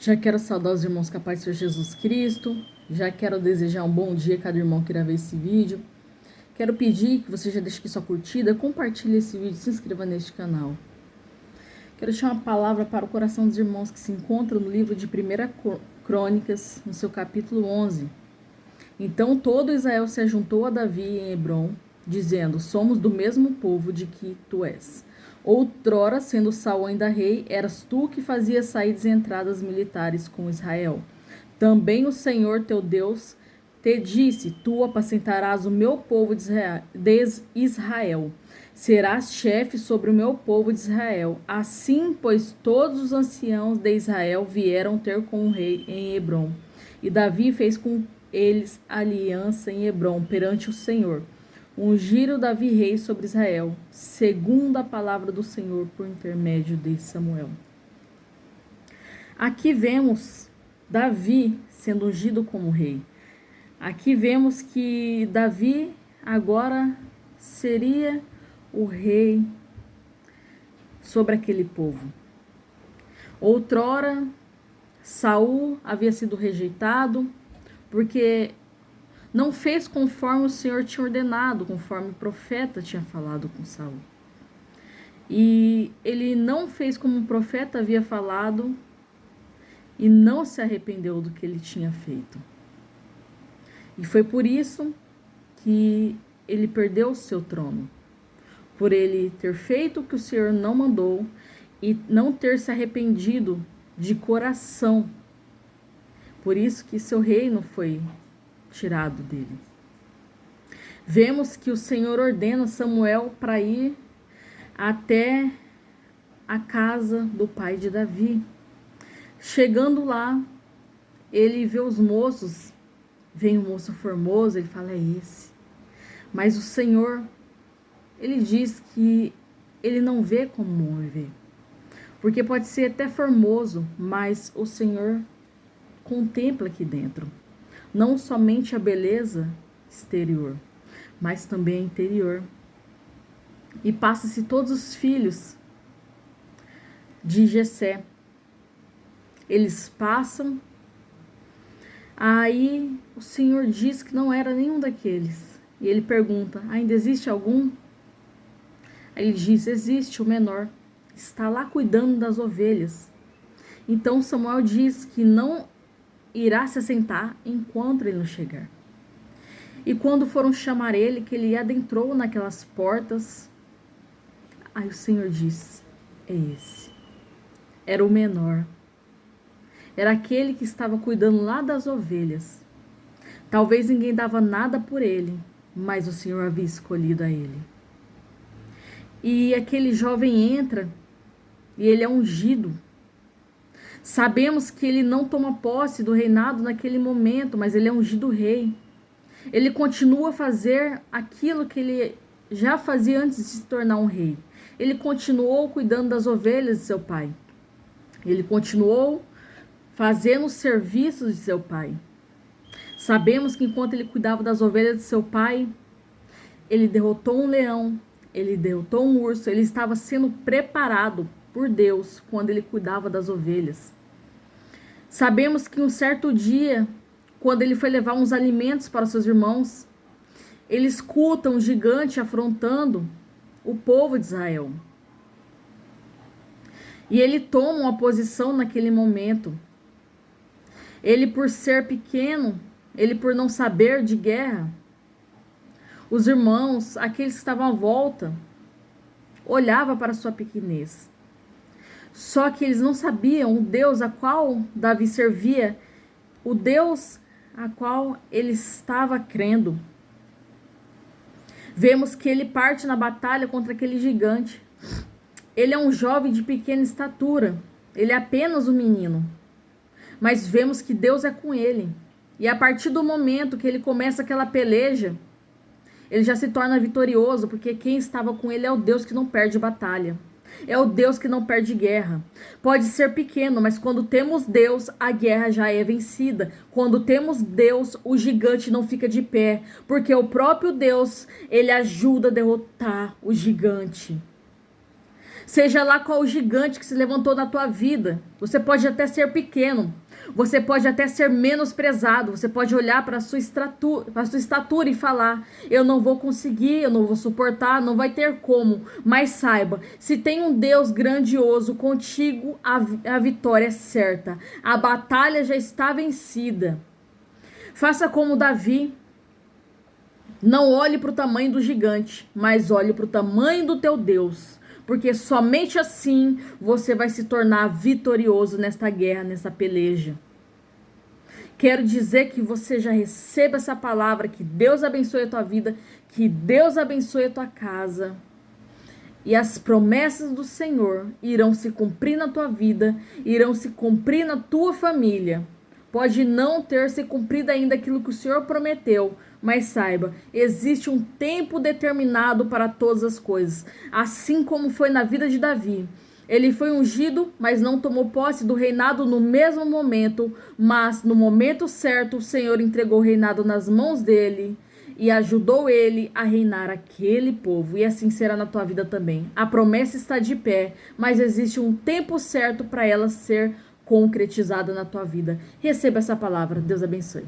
Já quero saudar os irmãos com a paz do Senhor Jesus Cristo. Já quero desejar um bom dia a cada irmão que irá ver esse vídeo. Quero pedir que você já deixe aqui sua curtida, compartilhe esse vídeo, se inscreva neste canal. Quero deixar uma palavra para o coração dos irmãos que se encontram no livro de 1 Crônicas, no seu capítulo 11. Então todo Israel se ajuntou a Davi em Hebrom, dizendo: somos do mesmo povo de que tu és. Outrora, sendo Saul ainda rei, eras tu que fazias saídas e entradas militares com Israel. Também o Senhor teu Deus te disse: tu apacentarás o meu povo de Israel. Serás chefe sobre o meu povo de Israel. Assim, pois, todos os anciãos de Israel vieram ter com o rei em Hebrom. E Davi fez com eles aliança em Hebrom perante o Senhor. Ungiram Davi rei sobre Israel, segundo a palavra do Senhor por intermédio de Samuel. Aqui vemos Davi sendo ungido como rei. Aqui vemos que Davi agora seria o rei sobre aquele povo. Outrora, Saul havia sido rejeitado porque não fez conforme o Senhor tinha ordenado, conforme o profeta tinha falado com Saul. E ele não fez como o profeta havia falado e não se arrependeu do que ele tinha feito. E foi por isso que ele perdeu o seu trono. Por ele ter feito o que o Senhor não mandou e não ter se arrependido de coração. Por isso que seu reino foi tirado dele. Vemos que o Senhor ordena Samuel para ir até a casa do pai de Davi. Chegando lá, ele vê os moços, vem um moço formoso, ele fala: é esse. Mas o Senhor, ele diz que ele não vê como um homem vê. Porque pode ser até formoso, mas o Senhor contempla aqui dentro. Não somente a beleza exterior, mas também a interior. E passa-se todos os filhos de Jessé. Eles passam. Aí o Senhor diz que não era nenhum daqueles. E ele pergunta: ainda existe algum? Aí ele diz: existe o menor. Está lá cuidando das ovelhas. Então Samuel diz que não irá se assentar enquanto ele não chegar. E quando foram chamar ele, que ele adentrou naquelas portas, aí o Senhor disse: é esse. Era o menor. Era aquele que estava cuidando lá das ovelhas. Talvez ninguém dava nada por ele, mas o Senhor havia escolhido a ele. E aquele jovem entra e ele é ungido. Sabemos que ele não toma posse do reinado naquele momento, mas ele é ungido rei. Ele continua a fazer aquilo que ele já fazia antes de se tornar um rei. Ele continuou cuidando das ovelhas de seu pai. Ele continuou fazendo os serviços de seu pai. Sabemos que enquanto ele cuidava das ovelhas de seu pai, ele derrotou um leão, ele derrotou um urso, ele estava sendo preparado por Deus quando ele cuidava das ovelhas. Sabemos que um certo dia, quando ele foi levar uns alimentos para seus irmãos, ele escuta um gigante afrontando o povo de Israel. E ele toma uma posição naquele momento. Ele, por ser pequeno, ele por não saber de guerra, os irmãos, aqueles que estavam à volta, olhavam para sua pequenez. Só que eles não sabiam o Deus a qual Davi servia, o Deus a qual ele estava crendo. Vemos que ele parte na batalha contra aquele gigante. Ele é um jovem de pequena estatura, ele é apenas um menino. Mas vemos que Deus é com ele. E a partir do momento que ele começa aquela peleja, ele já se torna vitorioso, porque quem estava com ele é o Deus que não perde batalha. É o Deus que não perde guerra. Pode ser pequeno, mas quando temos Deus, a guerra já é vencida. Quando temos Deus, o gigante não fica de pé, porque o próprio Deus, ele ajuda a derrotar o gigante. Seja lá qual o gigante que se levantou na tua vida. Você pode até ser pequeno. Você pode até ser menosprezado. Você pode olhar para a sua estatura e falar: eu não vou conseguir, eu não vou suportar, não vai ter como. Mas saiba, se tem um Deus grandioso contigo, a vitória é certa. A batalha já está vencida. Faça como Davi. Não olhe para o tamanho do gigante, mas olhe para o tamanho do teu Deus. Porque somente assim você vai se tornar vitorioso nesta guerra, nessa peleja. Quero dizer que você já receba essa palavra, que Deus abençoe a tua vida, que Deus abençoe a tua casa. E as promessas do Senhor irão se cumprir na tua vida, irão se cumprir na tua família. Pode não ter se cumprido ainda aquilo que o Senhor prometeu, mas saiba, existe um tempo determinado para todas as coisas, assim como foi na vida de Davi. Ele foi ungido, mas não tomou posse do reinado no mesmo momento, mas no momento certo o Senhor entregou o reinado nas mãos dele e ajudou ele a reinar aquele povo. E assim será na tua vida também. A promessa está de pé, mas existe um tempo certo para ela ser concretizada na tua vida. Receba essa palavra. Deus abençoe.